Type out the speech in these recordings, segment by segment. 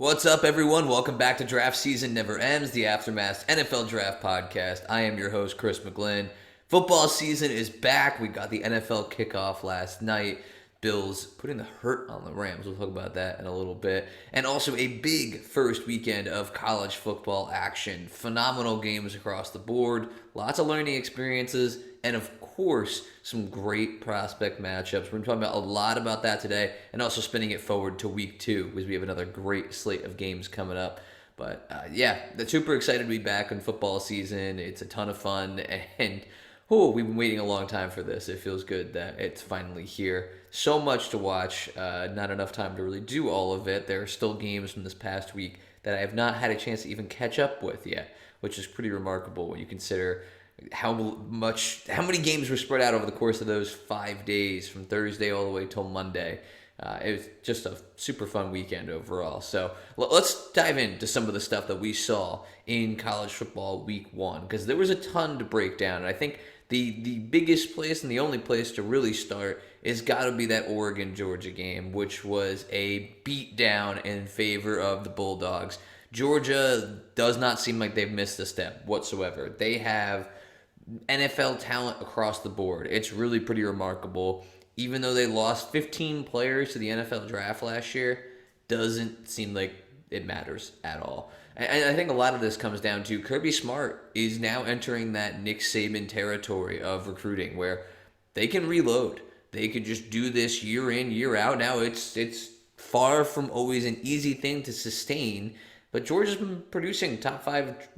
What's up, everyone? Welcome back to Draft Season Never Ends, the Aftermath NFL Draft Podcast. I am your host, Chris McGlynn. Football season is back. We got the NFL kickoff last night. Bills putting the hurt on the Rams. We'll talk about that in a little bit. And also a big first weekend of college football action. Phenomenal games across the board. Lots of learning experiences. And of course, some great prospect matchups. We're going to talk about a lot about that today, and also spinning it forward to week 2 because we have another great slate of games coming up. But yeah, super excited to be back in football season. It's a ton of fun, and we've been waiting a long time for this. It feels good that it's finally here. So much to watch. Not enough time to really do all of it. There are still games from this past week that I have not had a chance to even catch up with yet, which is pretty remarkable when you consider how many games were spread out over the course of those 5 days from Thursday all the way till Monday. It was just a super fun weekend overall. So let's dive into some of the stuff that we saw in college football week 1, because there was a ton to break down. And I think the biggest place and the only place to really start is got to be that Oregon-Georgia game, which was a beatdown in favor of the Bulldogs. Georgia does not seem like they've missed a step whatsoever. They have NFL talent across the board. It's really pretty remarkable. Even though they lost 15 players to the NFL draft last year, doesn't seem like it matters at all. And I think a lot of this comes down to Kirby Smart is now entering that Nick Saban territory of recruiting where they can reload. They could just do this year in, year out. Now it's far from always an easy thing to sustain, but Georgia's been producing top 5,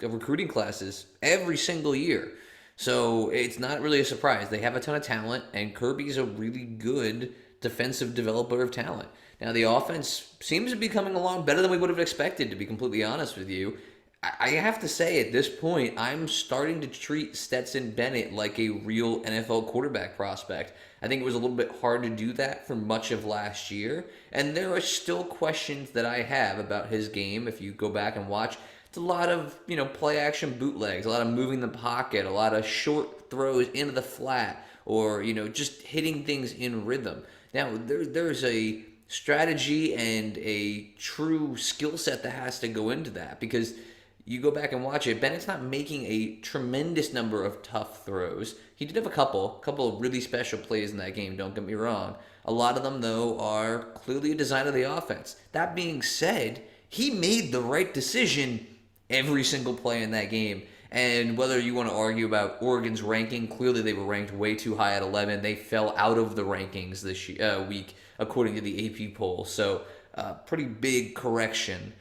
recruiting classes every single year. So it's not really a surprise. They have a ton of talent, and Kirby's a really good defensive developer of talent. Now, the offense seems to be coming along better than we would have expected, to be completely honest with you. I have to say, at this point, I'm starting to treat Stetson Bennett like a real NFL quarterback prospect. I think it was a little bit hard to do that for much of last year, and there are still questions that I have about his game. If you go back and watch, it's a lot of, play action bootlegs, a lot of moving the pocket, a lot of short throws into the flat, or, just hitting things in rhythm. Now, there's a strategy and a true skill set that has to go into that, because you go back and watch it, Bennett's not making a tremendous number of tough throws. He did have a couple of really special plays in that game, don't get me wrong. A lot of them, though, are clearly a design of the offense. That being said, he made the right decision every single play in that game. And whether you want to argue about Oregon's ranking, clearly they were ranked way too high at 11. They fell out of the rankings this week, according to the AP poll. So, pretty big correction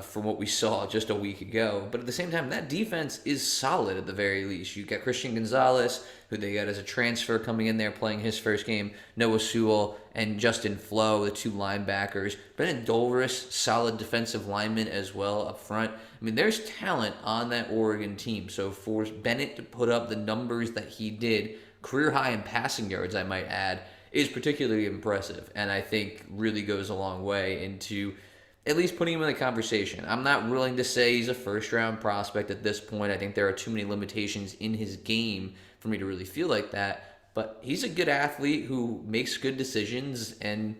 from what we saw just a week ago. But at the same time, that defense is solid at the very least. You got Christian Gonzalez, who they got as a transfer coming in there playing his first game, Noah Sewell, and Justin Flo, the 2 linebackers. Brennan Dolores, solid defensive lineman as well up front. I mean, there's talent on that Oregon team. So for Bennett to put up the numbers that he did, career high in passing yards, I might add, is particularly impressive. And I think really goes a long way into at least putting him in the conversation. I'm not willing to say he's a first-round prospect at this point. I think there are too many limitations in his game for me to really feel like that. But he's a good athlete who makes good decisions and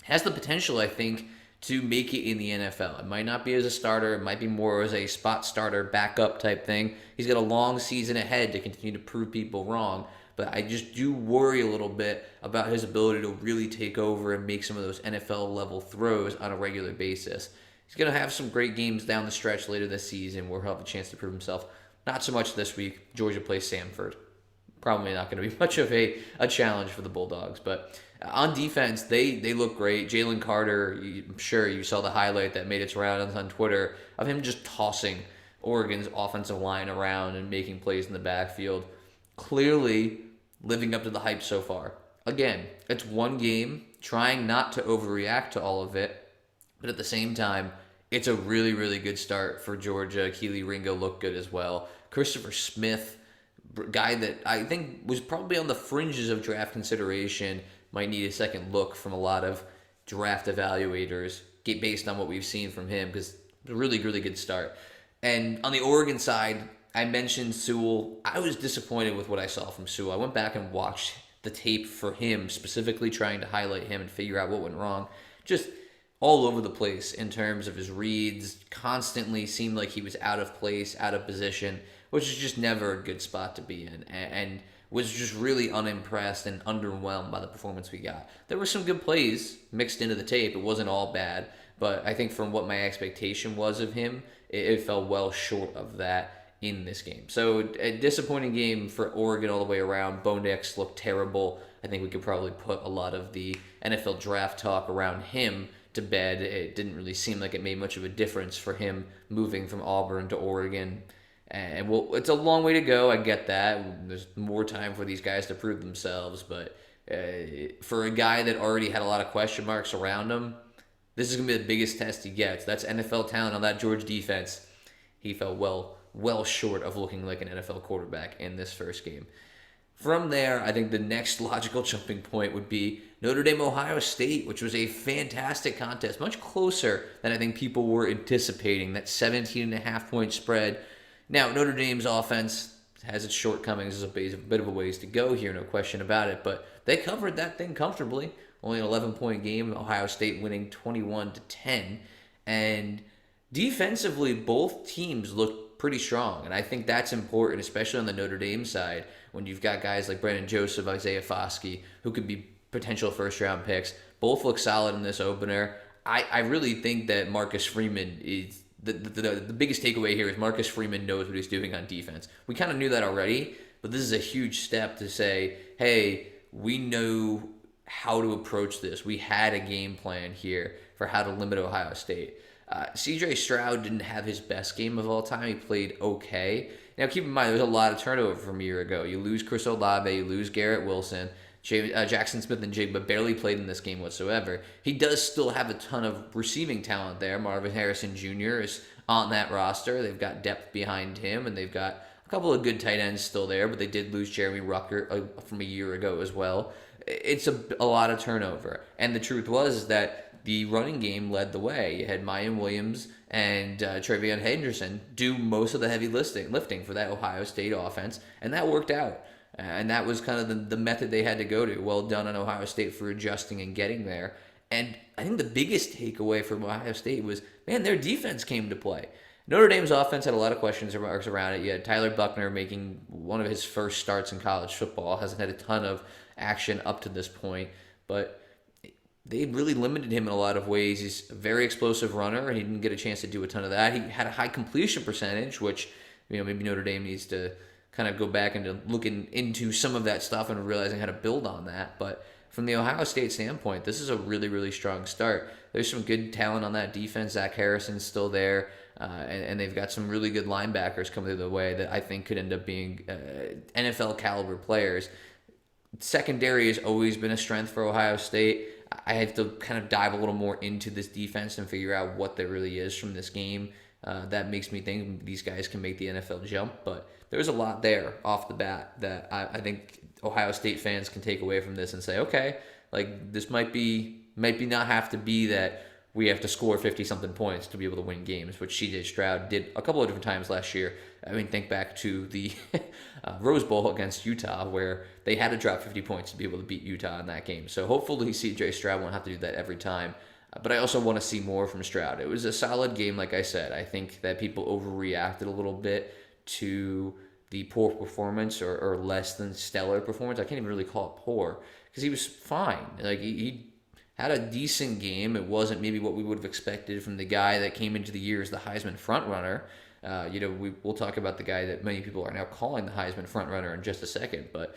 has the potential, I think, to make it in the NFL. It might not be as a starter. It might be more as a spot starter, backup type thing. He's got a long season ahead to continue to prove people wrong. But I just do worry a little bit about his ability to really take over and make some of those NFL-level throws on a regular basis. He's going to have some great games down the stretch later this season where he'll have a chance to prove himself. Not so much this week. Georgia plays Samford. Probably not going to be much of a challenge for the Bulldogs. But on defense, they look great. Jalen Carter, I'm sure you saw the highlight that made its rounds on Twitter of him just tossing Oregon's offensive line around and making plays in the backfield. Clearly living up to the hype so far. Again, it's one game, trying not to overreact to all of it, but at the same time, it's a really, really good start for Georgia. Keely Ringo looked good as well. Christopher Smith, guy that I think was probably on the fringes of draft consideration, might need a second look from a lot of draft evaluators based on what we've seen from him, because it's a really, really good start. And on the Oregon side, I mentioned Sewell. I was disappointed with what I saw from Sewell. I went back and watched the tape for him, specifically trying to highlight him and figure out what went wrong. Just all over the place in terms of his reads, constantly seemed like he was out of place, out of position, which is just never a good spot to be in, and was just really unimpressed and underwhelmed by the performance we got. There were some good plays mixed into the tape. It wasn't all bad, but I think from what my expectation was of him, it fell well short of that in this game. So a disappointing game for Oregon all the way around. Bo Nix looked terrible. I think we could probably put a lot of the NFL draft talk around him to bed. It didn't really seem like it made much of a difference for him moving from Auburn to Oregon. And well, it's a long way to go. I get that. There's more time for these guys to prove themselves. But for a guy that already had a lot of question marks around him, this is going to be the biggest test he gets. That's NFL talent on that Georgia defense. He fell well short of looking like an NFL quarterback in this first game. From there, I think the next logical jumping point would be Notre Dame Ohio State, which was a fantastic contest, much closer than I think people were anticipating. That 17.5-point spread. Now, Notre Dame's offense has its shortcomings. There's a bit of a ways to go here, no question about it, but they covered that thing comfortably. Only an 11-point game, Ohio State winning 21-10, and defensively, both teams looked pretty strong, and I think that's important, especially on the Notre Dame side, when you've got guys like Brandon Joseph, Isaiah Foskey, who could be potential first-round picks. Both look solid in this opener. I really think that Marcus Freeman is the biggest takeaway here is Marcus Freeman knows what he's doing on defense. We kind of knew that already, but this is a huge step to say, hey, we know how to approach this. We had a game plan here for how to limit Ohio State. CJ Stroud didn't have his best game of all time. He played okay. Now, keep in mind, there's a lot of turnover from a year ago. You lose Chris Olave, you lose Garrett Wilson. Jackson Smith and Jigba barely played in this game whatsoever. He does still have a ton of receiving talent there. Marvin Harrison Jr. is on that roster. They've got depth behind him, and they've got a couple of good tight ends still there, but they did lose Jeremy Rucker from a year ago as well. It's a lot of turnover. And the truth was that the running game led the way. You had Mayan Williams and Trevion Henderson do most of the heavy lifting for that Ohio State offense, and that worked out. And that was kind of the method they had to go to. Well done on Ohio State for adjusting and getting there. And I think the biggest takeaway from Ohio State was, man, their defense came to play. Notre Dame's offense had a lot of questions around it. You had Tyler Buchner making one of his first starts in college football. Hasn't had a ton of action up to this point, but they really limited him in a lot of ways. He's a very explosive runner, and he didn't get a chance to do a ton of that. He had a high completion percentage, which maybe Notre Dame needs to kind of go back into looking into some of that stuff and realizing how to build on that. But from the Ohio State standpoint, this is a really, really strong start. There's some good talent on that defense. Zach Harrison's still there, and they've got some really good linebackers coming their way that I think could end up being NFL caliber players. Secondary has always been a strength for Ohio State. I have to kind of dive a little more into this defense and figure out what there really is from this game. That makes me think these guys can make the NFL jump, but there's a lot there off the bat that I think Ohio State fans can take away from this and say, okay, like this might not have to be that we have to score 50-something points to be able to win games, which C.J. Stroud did a couple of different times last year. I mean, think back to the Rose Bowl against Utah where they had to drop 50 points to be able to beat Utah in that game. So hopefully C.J. Stroud won't have to do that every time. But I also want to see more from Stroud. It was a solid game, like I said. I think that people overreacted a little bit to the poor performance or less than stellar performance. I can't even really call it poor because he was fine. Like he had a decent game. It wasn't maybe what we would have expected from the guy that came into the year as the Heisman frontrunner. We'll talk about the guy that many people are now calling the Heisman frontrunner in just a second. But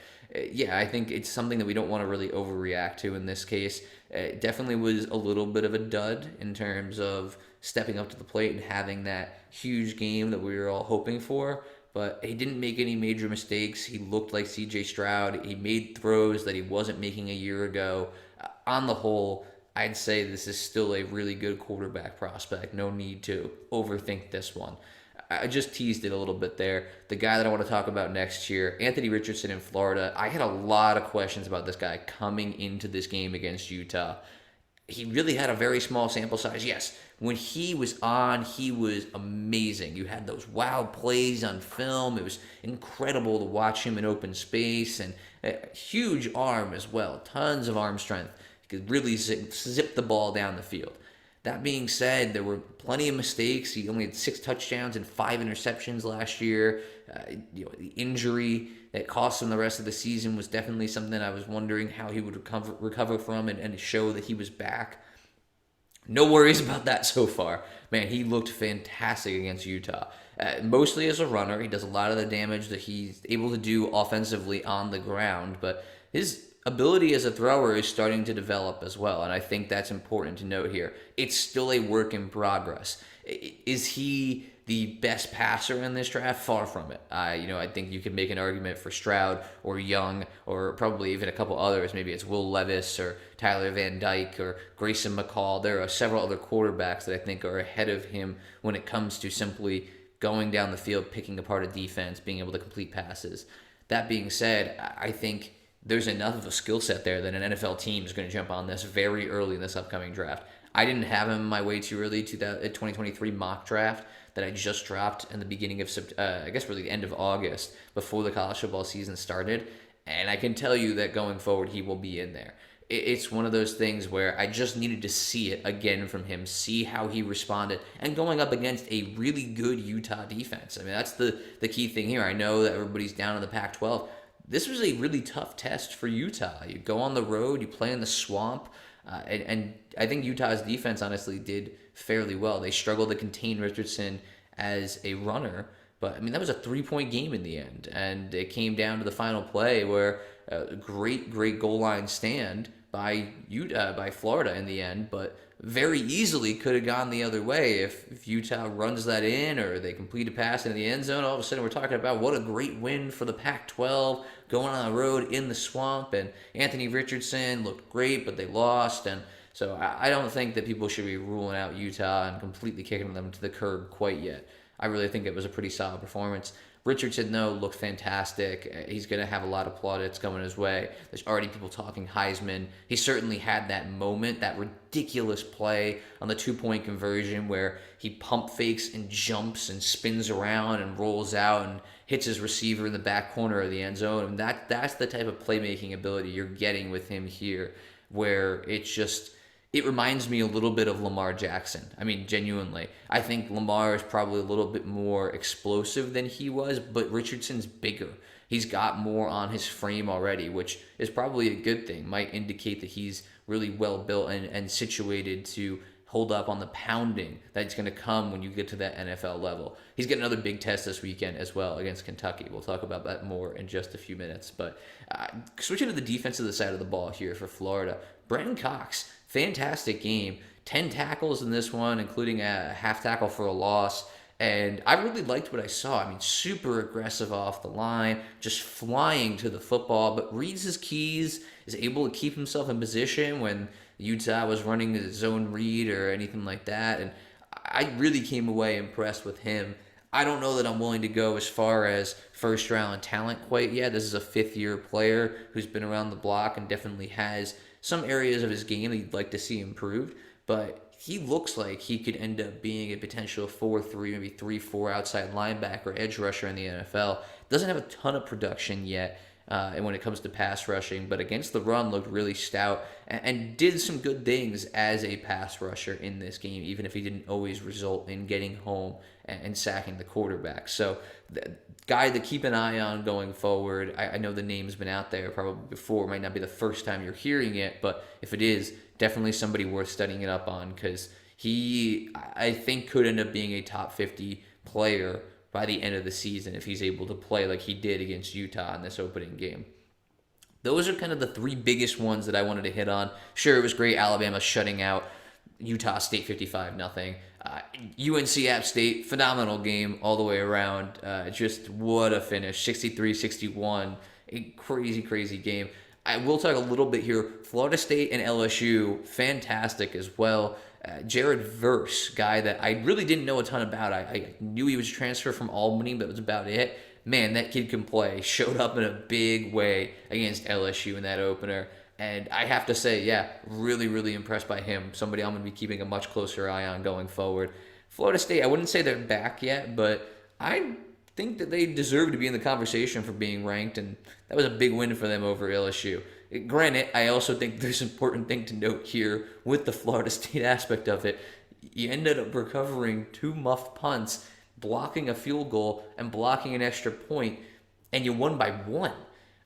yeah, I think it's something that we don't want to really overreact to in this case. It definitely was a little bit of a dud in terms of stepping up to the plate and having that huge game that we were all hoping for. But he didn't make any major mistakes. He looked like C.J. Stroud. He made throws that he wasn't making a year ago. On the whole, I'd say this is still a really good quarterback prospect. No need to overthink this one. I just teased it a little bit there. The guy that I want to talk about next year, Anthony Richardson in Florida. I had a lot of questions about this guy coming into this game against Utah. He really had a very small sample size. Yes, when he was on, he was amazing. You had those wild plays on film. It was incredible to watch him in open space, and a huge arm as well. Tons of arm strength. He could really zip the ball down the field. That being said, there were plenty of mistakes. He only had 6 touchdowns and 5 interceptions last year. The injury that cost him the rest of the season was definitely something I was wondering how he would recover from and show that he was back. No worries about that so far. Man, he looked fantastic against Utah. Mostly as a runner. He does a lot of the damage that he's able to do offensively on the ground, but his ability as a thrower is starting to develop as well, and I think that's important to note here. It's still a work in progress. Is he the best passer in this draft? Far from it. I think you could make an argument for Stroud or Young or probably even a couple others. Maybe it's Will Levis or Tyler Van Dyke or Grayson McCall. There are several other quarterbacks that I think are ahead of him when it comes to simply going down the field, picking apart a defense, being able to complete passes. That being said, I think there's enough of a skill set there that an NFL team is going to jump on this very early in this upcoming draft. I didn't have him in my way too early 2023 mock draft that I just dropped in the beginning of, I guess really the end of August, before the college football season started. And I can tell you that going forward, he will be in there. It's one of those things where I just needed to see it again from him, see how he responded, and going up against a really good Utah defense. I mean, that's the key thing here. I know that everybody's down in the Pac-12. This was a really tough test for Utah. You go on the road, you play in the swamp, and I think Utah's defense honestly did fairly well. They struggled to contain Richardson as a runner, but I mean that was a 3-point game in the end, and it came down to the final play where a great goal line stand by Florida in the end, but very easily could have gone the other way if Utah runs that in or they complete a pass into the end zone. All of a sudden we're talking about what a great win for the Pac-12, going on the road in the swamp, and Anthony Richardson looked great, but they lost, and so I don't think that people should be ruling out Utah and completely kicking them to the curb quite yet. I really think it was a pretty solid performance. Richardson, though, looked fantastic. He's going to have a lot of plaudits coming his way. There's already people talking Heisman. He certainly had that moment, that ridiculous play on the 2-point conversion where he pump fakes and jumps and spins around and rolls out and hits his receiver in the back corner of the end zone. And that's the type of playmaking ability you're getting with him here, where it reminds me a little bit of Lamar Jackson. I mean, genuinely. I think Lamar is probably a little bit more explosive than he was, but Richardson's bigger. He's got more on his frame already, which is probably a good thing. Might indicate that he's really well built and situated to hold up on the pounding that's going to come when you get to that NFL level. He's got another big test this weekend as well against Kentucky. We'll talk about that more in just a few minutes. But switching to the defensive side of the ball here for Florida, Brenton Cox, fantastic game. 10 tackles in this one, including a half tackle for a loss. And I really liked what I saw. I mean, super aggressive off the line, just flying to the football, but reads his keys, is able to keep himself in position when Utah was running the zone read or anything like that. And I really came away impressed with him. I don't know that I'm willing to go as far as first round talent quite yet. This is a 5th-year player who's been around the block and definitely has some areas of his game that you'd like to see improved. But he looks like he could end up being a potential 4-3, maybe 3-4 outside linebacker, edge rusher in the NFL. Doesn't have a ton of production yet, and when it comes to pass rushing, but against the run looked really stout and did some good things as a pass rusher in this game, even if he didn't always result in getting home and sacking the quarterback. So the guy to keep an eye on going forward. I know the name's been out there probably before. It might not be the first time you're hearing it, but if it is, definitely somebody worth studying it up on, because he, I think, could end up being a top 50 player by the end of the season if he's able to play like he did against Utah in this opening game. Those are kind of the 3 biggest ones that I wanted to hit on. Sure, it was great Alabama shutting out Utah State 55-0. UNC App State, phenomenal game all the way around. Just what a finish, 63-61. A crazy game. I will talk a little bit here. Florida State and LSU, fantastic as well. Jared Verse, guy that I really didn't know a ton about. I knew he was transferred from Albany, but that was about it. Man, that kid can play. Showed up in a big way against LSU in that opener. And I have to say, yeah, really impressed by him. Somebody I'm going to be keeping a much closer eye on going forward. Florida State, I wouldn't say they're back yet, but I think that they deserve to be in the conversation for being ranked, and that was a big win for them over LSU. Granted, I also think there's an important thing to note here with the Florida State aspect of it. you ended up recovering 2 muffed punts, blocking a field goal, and blocking an extra point, and you won by 1.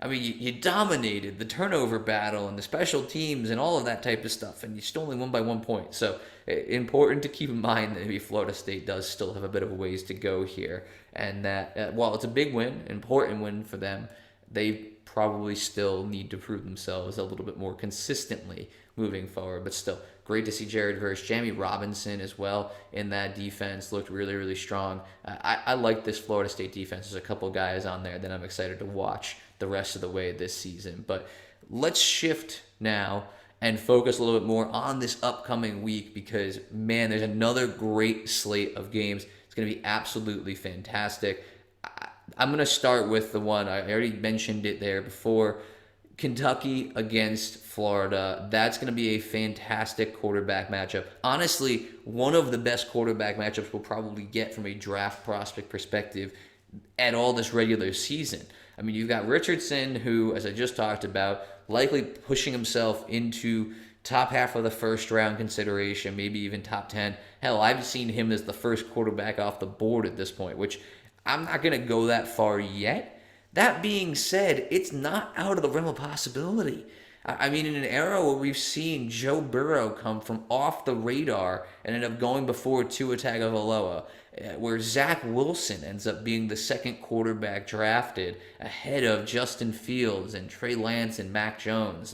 I mean, you dominated the turnover battle and the special teams and all of that type of stuff, and you still only won by 1 point. So, important to keep in mind that maybe Florida State does still have a bit of a ways to go here, and that while it's a big win, important win for them, they probably still need to prove themselves a little bit more consistently moving forward. But still, great to see Jared Verse, Jamie Robinson as well in that defense looked really, really strong. I like this Florida State defense. There's a couple guys on there that I'm excited to watch the rest of the way this season. But let's shift now and focus a little bit more on this upcoming week because, man, there's another great slate of games. It's going to be absolutely fantastic. I'm going to start with the one, I already mentioned it there before, Kentucky against Florida. That's going to be a fantastic quarterback matchup. Honestly, one of the best quarterback matchups we'll probably get from a draft prospect perspective at all this regular season. I mean, you've got Richardson, who, as I just talked about, likely pushing himself into top half of the first round consideration, maybe even top 10. Hell, I've seen him as the first quarterback off the board at this point, which I'm not going to go that far yet. That being said, it's not out of the realm of possibility. I mean, in an era where we've seen Joe Burrow come from off the radar and end up going before Tua Tagovailoa, where Zach Wilson ends up being the second quarterback drafted ahead of Justin Fields and Trey Lance and Mac Jones.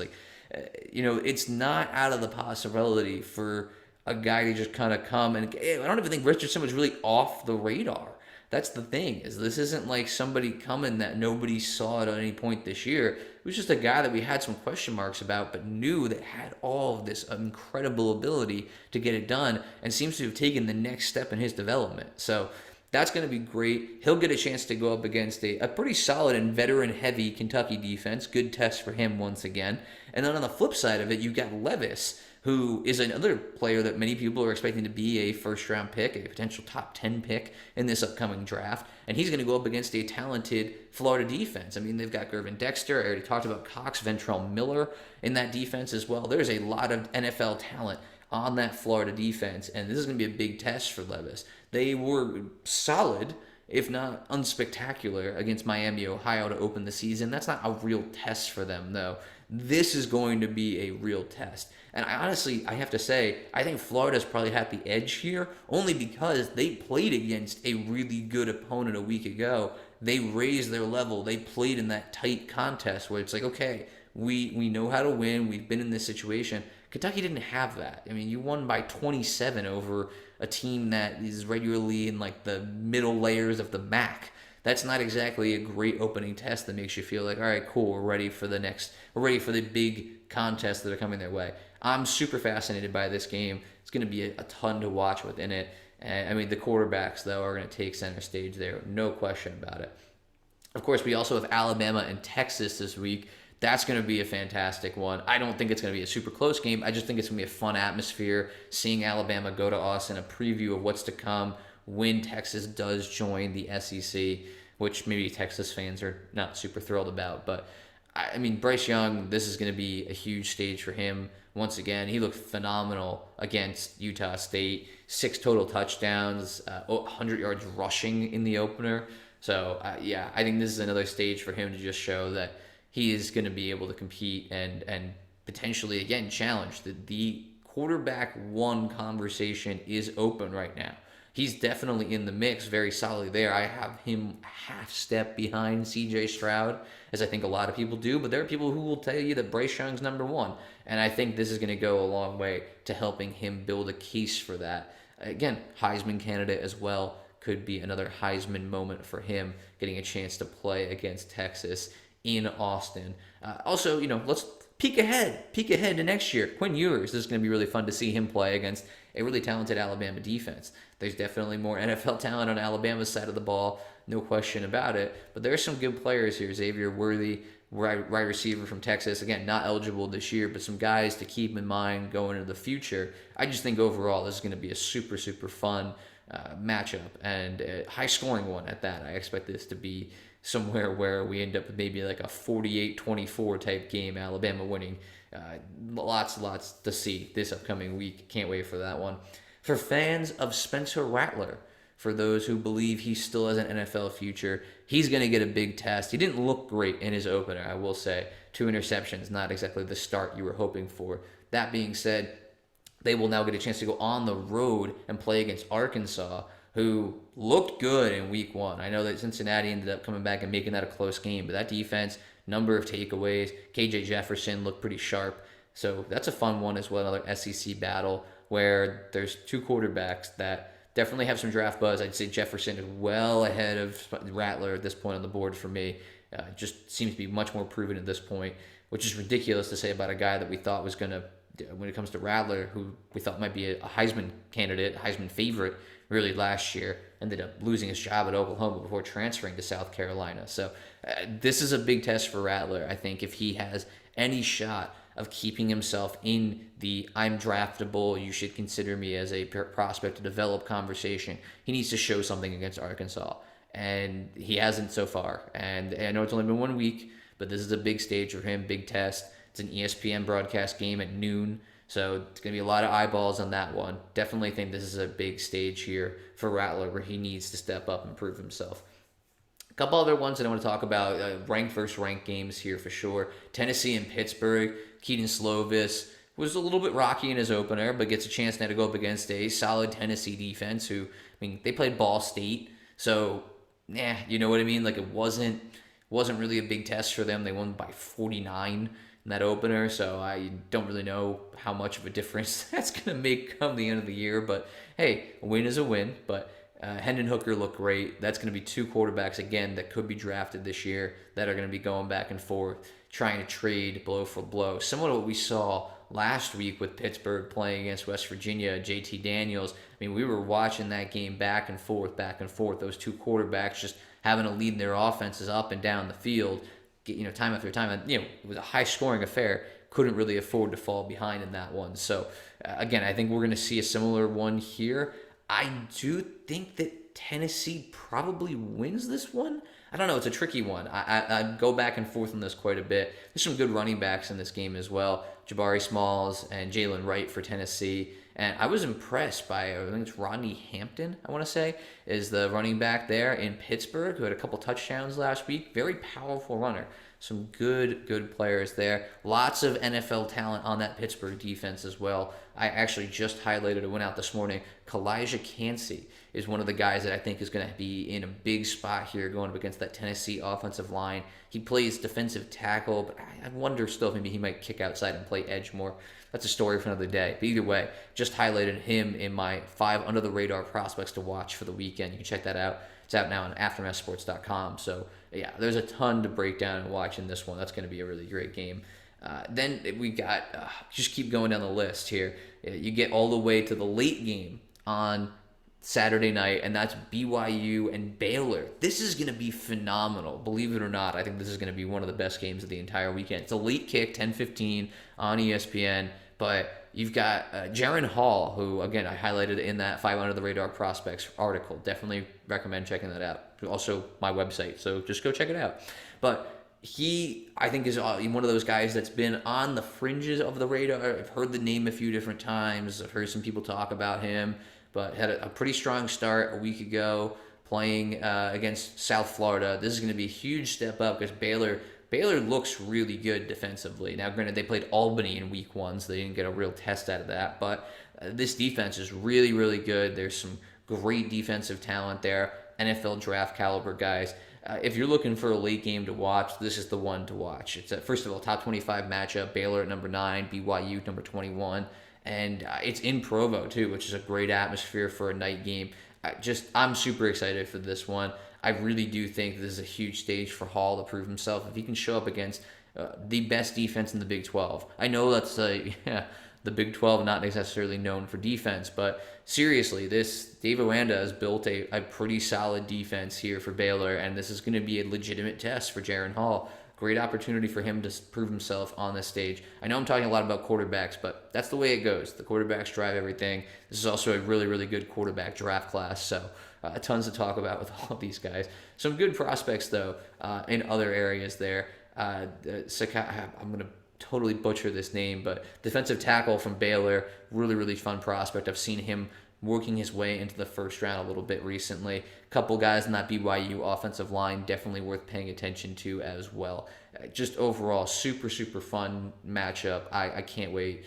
It's not out of the possibility for a guy to just kind of come and I don't even think Richardson was really off the radar. That's the thing, is this isn't like somebody coming that nobody saw at any point this year. It was just a guy that we had some question marks about, but knew that had all of this incredible ability to get it done and seems to have taken the next step in his development. So that's going to be great. He'll get a chance to go up against a pretty solid and veteran-heavy Kentucky defense. Good test for him once again. And then on the flip side of it, you've got Levis, who is another player that many people are expecting to be a first-round pick, a potential top 10 pick in this upcoming draft. And he's going to go up against a talented Florida defense. I mean, they've got Gervin Dexter. I already talked about Cox, Ventrell Miller in that defense as well. There's a lot of NFL talent on that Florida defense, and this is going to be a big test for Levis. They were solid, if not unspectacular, against Miami, Ohio to open the season. That's not a real test for them, though. This is going to be a real test. And I have to say, I think Florida's probably had the edge here, only because they played against a really good opponent a week ago. They raised their level. They played in that tight contest where it's like, okay, we know how to win. We've been in this situation. Kentucky didn't have that. I mean, you won by 27 over a team that is regularly in like the middle layers of the MAC. That's not exactly a great opening test that makes you feel like, all right, cool, we're ready for the big contests that are coming their way. I'm super fascinated by this game. It's going to be a ton to watch within it. And I mean, the quarterbacks, though, are going to take center stage there. No question about it. Of course, we also have Alabama and Texas this week. That's going to be a fantastic one. I don't think it's going to be a super close game. I just think it's going to be a fun atmosphere, seeing Alabama go to Austin, a preview of what's to come when Texas does join the SEC, which maybe Texas fans are not super thrilled about. But, I mean, Bryce Young, this is going to be a huge stage for him. Once again, he looked phenomenal against Utah State. 6 total touchdowns, 100 yards rushing in the opener. So, I think this is another stage for him to just show that he is going to be able to compete and potentially, again, challenge. The quarterback one conversation is open right now. He's definitely in the mix, very solidly there. I have him half step behind CJ Stroud, as I think a lot of people do, but there are people who will tell you that Bryce Young's number one, and I think this is going to go a long way to helping him build a case for that. Again, Heisman candidate as well, could be another Heisman moment for him, getting a chance to play against Texas in Austin. Also, let's peek ahead to next year. Quinn Ewers, this is going to be really fun to see him play against a really talented Alabama defense. There's definitely more NFL talent on Alabama's side of the ball, no question about it. But there's some good players here. Xavier Worthy, wide receiver from Texas, again, not eligible this year, but some guys to keep in mind going into the future. I just think overall this is going to be a super, super fun matchup and a high-scoring one at that. I expect this to be somewhere where we end up with maybe like a 48-24 type game, Alabama winning. Lots to see this upcoming week. Can't wait for that one. For fans of Spencer Rattler, for those who believe he still has an NFL future, he's going to get a big test. He didn't look great in his opener, I will say. 2 interceptions, not exactly the start you were hoping for. That being said, they will now get a chance to go on the road and play against Arkansas, who looked good in week one. I know that Cincinnati ended up coming back and making that a close game, but that defense, number of takeaways, KJ Jefferson looked pretty sharp. So that's a fun one as well, another SEC battle where there's two quarterbacks that definitely have some draft buzz. I'd say Jefferson is well ahead of Rattler at this point on the board for me. Just seems to be much more proven at this point, which is ridiculous to say about a guy that we thought was going to, when it comes to Rattler, who we thought might be a Heisman candidate, a Heisman favorite, really last year, ended up losing his job at Oklahoma before transferring to South Carolina. So this is a big test for Rattler. I think if he has any shot of keeping himself in the I'm draftable, you should consider me as a prospect to develop conversation, he needs to show something against Arkansas. And he hasn't so far. And I know it's only been 1 week, but this is a big stage for him, big test. It's an ESPN broadcast game at noon, so it's going to be a lot of eyeballs on that one. Definitely think this is a big stage here for Rattler where he needs to step up and prove himself. A couple other ones that I want to talk about, ranked versus ranked games here for sure. Tennessee and Pittsburgh. Kedon Slovis was a little bit rocky in his opener, but gets a chance now to go up against a solid Tennessee defense who, they played Ball State, so, you know what I mean? Like, it wasn't really a big test for them. They won by 49 in that opener, so I don't really know how much of a difference that's going to make come the end of the year, but hey, a win is a win. But Hendon Hooker looked great. That's going to be two quarterbacks, again, that could be drafted this year that are going to be going back and forth, trying to trade blow for blow. Similar to what we saw last week with Pittsburgh playing against West Virginia, JT Daniels. We were watching that game back and forth. Those two quarterbacks just having to lead their offenses up and down the field, time after time. It was a high-scoring affair. Couldn't really afford to fall behind in that one. So, again, I think we're going to see a similar one here. I do think that Tennessee probably wins this one. I don't know. It's a tricky one. I go back and forth on this quite a bit. There's some good running backs in this game as well. Jabari Smalls and Jalen Wright for Tennessee. And I was impressed by, I think it's Rodney Hampton, I want to say, is the running back there in Pittsburgh, who had a couple touchdowns last week. Very powerful runner. Some good players there. Lots of NFL talent on that Pittsburgh defense as well. I actually just highlighted, it went out this morning, Kalijah Cansey is one of the guys that I think is going to be in a big spot here going up against that Tennessee offensive line. He plays defensive tackle, but I wonder still if maybe he might kick outside and play edge more. That's a story for another day. But either way, just highlighted him in my 5 under-the-radar prospects to watch for the weekend. You can check that out. It's out now on aftermathsports.com. So, yeah, there's a ton to break down and watch in this one. That's going to be a really great game. Then we got, just keep going down the list here. You get all the way to the late game on Saturday night, and that's BYU and Baylor. This is going to be phenomenal. Believe it or not, I think this is going to be one of the best games of the entire weekend. It's a late kick, 10:15 on ESPN, but you've got Jaren Hall, who, again, I highlighted in that 5 Under the Radar Prospects article. Definitely recommend checking that out. Also, my website, so just go check it out. But he, I think, is one of those guys that's been on the fringes of the radar. I've heard the name a few different times. I've heard some people talk about him, but had a pretty strong start a week ago playing against South Florida. This is going to be a huge step up because Baylor looks really good defensively. Now, granted, they played Albany in week 1, so they didn't get a real test out of that, but this defense is really, really good. There's some great defensive talent there, NFL draft caliber guys. If you're looking for a late game to watch, this is the one to watch. It's first of all, top 25 matchup, Baylor at number 9, BYU number 21. And it's in Provo, too, which is a great atmosphere for a night game. I'm super excited for this one. I really do think this is a huge stage for Hall to prove himself. If he can show up against the best defense in the Big 12. I know that's the Big 12 not necessarily known for defense, but seriously, Dave Aranda has built a pretty solid defense here for Baylor, and this is going to be a legitimate test for Jaren Hall. Great opportunity for him to prove himself on this stage. I know I'm talking a lot about quarterbacks, but that's the way it goes. The quarterbacks drive everything. This is also a really, really good quarterback draft class, so tons to talk about with all of these guys. Some good prospects, though, in other areas there. I'm going to totally butcher this name, but defensive tackle from Baylor, really, really fun prospect. I've seen him working his way into the first round a little bit recently. A couple guys in that BYU offensive line definitely worth paying attention to as well. Just overall, super, super fun matchup. I can't wait.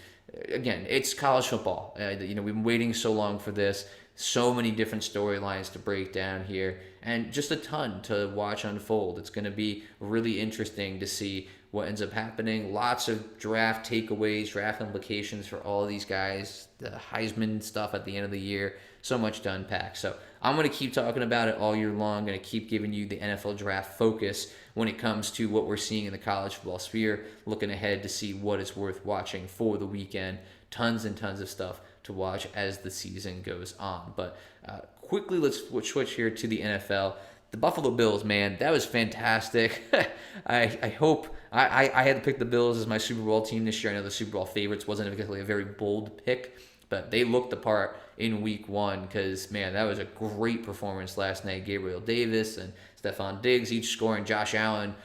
Again, it's college football. We've been waiting so long for this. So many different storylines to break down here, and just a ton to watch unfold. It's going to be really interesting to see what ends up happening. Lots of draft takeaways, draft implications for all of these guys, the Heisman stuff at the end of the year. So much to unpack. So I'm going to keep talking about it all year long. I'm going to keep giving you the NFL draft focus when it comes to what we're seeing in the college football sphere, looking ahead to see what is worth watching for the weekend. Tons and tons of stuff to watch as the season goes on. But quickly, let's switch here to the NFL. The Buffalo Bills, man, that was fantastic. I hope I had to pick the Bills as my Super Bowl team this year. I know the Super Bowl favorites wasn't exactly a very bold pick, but they looked the part in week one because, man, that was a great performance last night. Gabriel Davis and Stephon Diggs each scoring. Josh Allen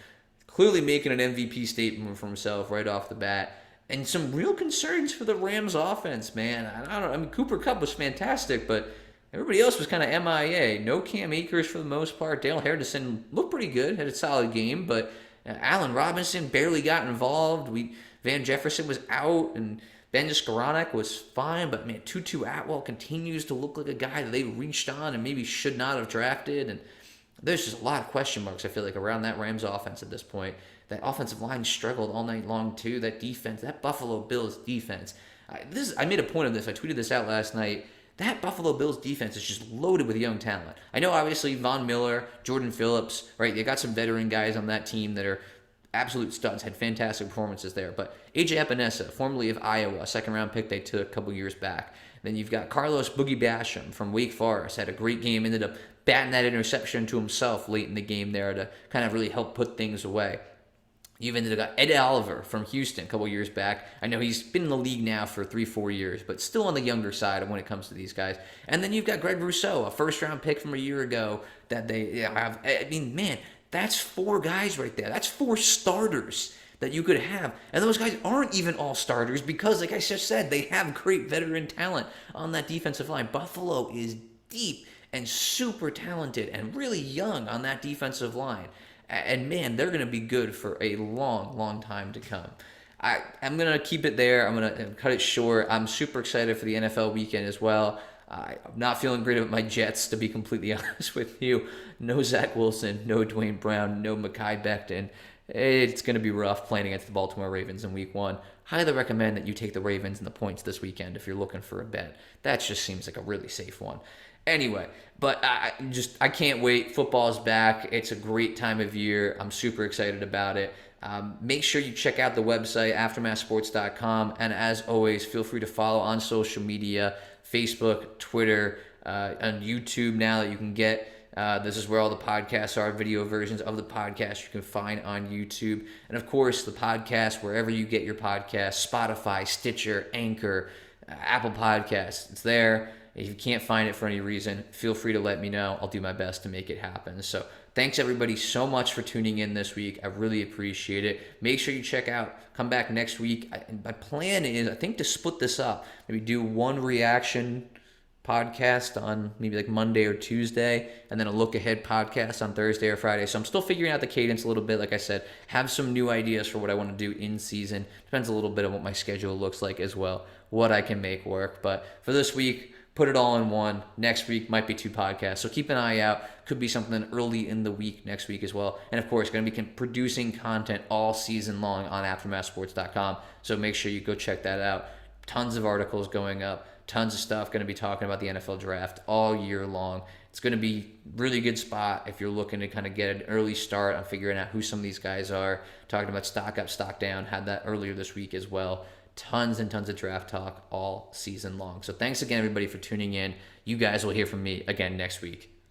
clearly making an MVP statement for himself right off the bat. And some real concerns for the Rams offense, man. I mean, Cooper Kupp was fantastic, but everybody else was kind of MIA. No Cam Akers for the most part. Dale Henderson looked pretty good, had a solid game, but Allen Robinson barely got involved. Van Jefferson was out, and Ben Skowronek was fine, but man, Tutu Atwell continues to look like a guy that they reached on and maybe should not have drafted. And there's just a lot of question marks, I feel like, around that Rams offense at this point. That offensive line struggled all night long, too. That defense, that Buffalo Bills defense. I made a point of this. I tweeted this out last night. That Buffalo Bills defense is just loaded with young talent. I know, obviously, Von Miller, Jordan Phillips, right? They got some veteran guys on that team that are absolute studs, had fantastic performances there. But A.J. Epinesa, formerly of Iowa, a second-round pick they took a couple years back. Then you've got Carlos Boogie Basham from Wake Forest, had a great game, ended up batting that interception to himself late in the game there to kind of really help put things away. You've ended up got Ed Oliver from Houston a couple years back. I know he's been in the league now for 3-4 years, but still on the younger side when it comes to these guys. And then you've got Greg Rousseau, a first-round pick from a year ago that they have. I mean, man, that's 4 guys right there. That's 4 starters that you could have. And those guys aren't even all starters because, like I just said, they have great veteran talent on that defensive line. Buffalo is deep and super talented and really young on that defensive line. And, man, they're going to be good for a long, long time to come. I'm going to keep it there. I'm going to cut it short. I'm super excited for the NFL weekend as well. I'm not feeling great about my Jets, to be completely honest with you. No Zach Wilson, no Dwayne Brown, no Mekhi Becton. It's going to be rough playing against the Baltimore Ravens in week 1. Highly recommend that you take the Ravens and the points this weekend if you're looking for a bet. That just seems like a really safe one. Anyway, but I can't wait. Football's back. It's a great time of year. I'm super excited about it. Make sure you check out the website, aftermathsports.com. And as always, feel free to follow on social media, Facebook, Twitter, on YouTube now that you can get. This is where all the podcasts are, video versions of the podcast you can find on YouTube. And of course, the podcast, wherever you get your podcasts, Spotify, Stitcher, Anchor, Apple Podcasts. It's there. If you can't find it for any reason, feel free to let me know. I'll do my best to make it happen. So thanks everybody so much for tuning in this week. I really appreciate it. Make sure you come back next week. My plan is, I think, to split this up. Maybe do one reaction podcast on maybe like Monday or Tuesday, and then a look ahead podcast on Thursday or Friday. So I'm still figuring out the cadence a little bit. Like I said, have some new ideas for what I want to do in season. Depends a little bit on what my schedule looks like as well, what I can make work. But for this week, put it all in one. Next week might be 2 podcasts. So keep an eye out. Could be something early in the week next week as well. And of course, going to be producing content all season long on aftermathsports.com. So make sure you go check that out. Tons of articles going up. Tons of stuff going to be talking about the NFL draft all year long. It's going to be a really good spot if you're looking to kind of get an early start on figuring out who some of these guys are. Talking about stock up, stock down. Had that earlier this week as well. Tons and tons of draft talk all season long. So thanks again, everybody, for tuning in. You guys will hear from me again next week.